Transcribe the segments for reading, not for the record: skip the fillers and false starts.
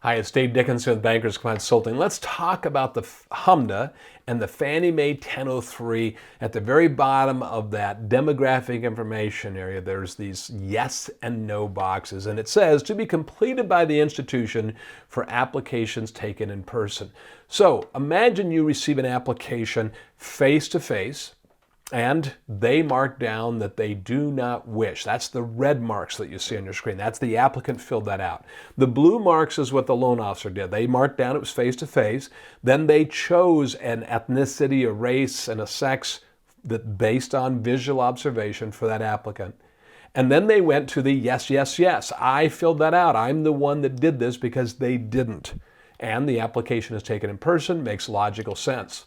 Hi, it's Dave Dickinson with Bankers Consulting. Let's talk about the HMDA and the Fannie Mae 1003. At the very bottom of that demographic information area, there's these yes and no boxes, and it says to be completed by the institution for applications taken in person. So imagine you receive an application face-to-face, and they mark down that they do not wish. That's the red marks that you see on your screen. That's the applicant filled that out. The blue marks is what the loan officer did. They marked down it was face-to-face. Then they chose an ethnicity, a race, and a sex that based on visual observation for that applicant. And then they went to the yes, yes, yes. I filled that out. I'm the one that did this because they didn't. And the application is taken in person, makes logical sense.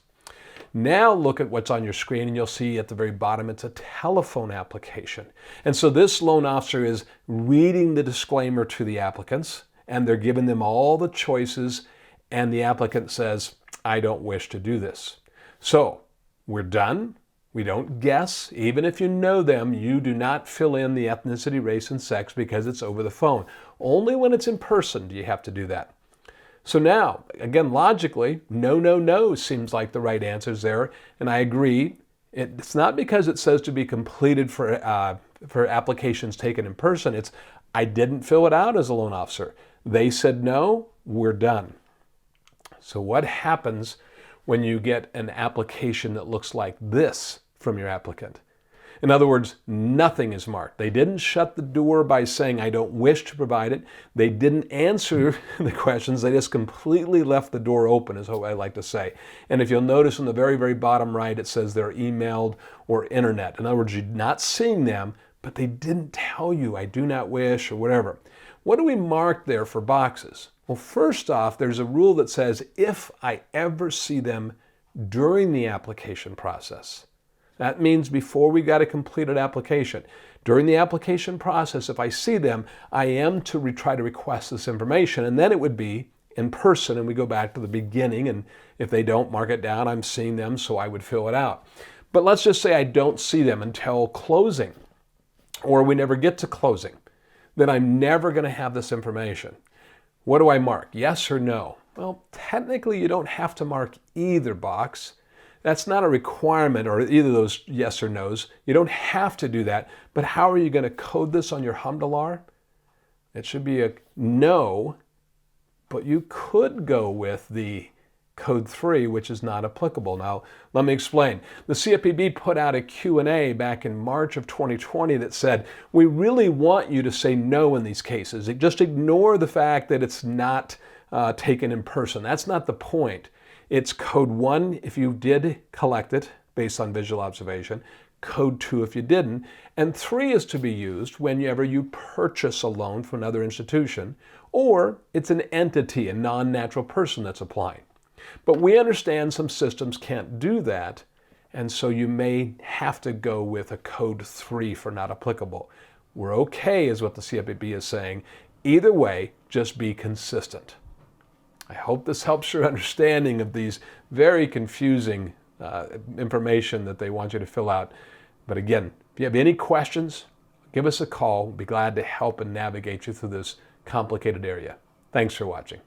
Now look at what's on your screen and you'll see at the very bottom it's a telephone application. And so this loan officer is reading the disclaimer to the applicants and they're giving them all the choices and the applicant says, I don't wish to do this. So we're done. We don't guess. Even if you know them, you do not fill in the ethnicity, race, and sex because it's over the phone. Only when it's in person do you have to do that. So now, again, logically, no seems like the right answers there, and I agree. It's not because it says to be completed for applications taken in person. It's I didn't fill it out as a loan officer. They said no, we're done. So what happens when you get an application that looks like this from your applicant? In other words, nothing is marked. They didn't shut the door by saying, I don't wish to provide it. They didn't answer the questions. They just completely left the door open, is what I like to say. And if you'll notice on the very, very bottom right, it says they're emailed or internet. In other words, you're not seeing them, but they didn't tell you, I do not wish, or whatever. What do we mark there for boxes? Well, first off, there's a rule that says, if I ever see them during the application process. That means before we got a completed application. During the application process, if I see them, I am to try to request this information, and then it would be in person, and we go back to the beginning, and if they don't mark it down, I'm seeing them, so I would fill it out. But let's just say I don't see them until closing, or we never get to closing. Then I'm never going to have this information. What do I mark? Yes or no? Well, technically, you don't have to mark either box. That's not a requirement, or either of those yes or no's. You don't have to do that, but how are you going to code this on your HMDA? It should be a no, but you could go with the code 3, which is not applicable. Now, let me explain. The CFPB put out a Q&A back in March of 2020 that said, we really want you to say no in these cases. Just ignore the fact that it's not taken in person. That's not the point. It's code 1 if you did collect it based on visual observation, code 2 if you didn't, and 3 is to be used whenever you purchase a loan from another institution, or it's an entity, a non-natural person that's applying. But we understand some systems can't do that, and so you may have to go with a code 3 for not applicable. We're okay is what the CFPB is saying. Either way, just be consistent. I hope this helps your understanding of these very confusing information that they want you to fill out. But again, if you have any questions, give us a call. We'll be glad to help and navigate you through this complicated area. Thanks for watching.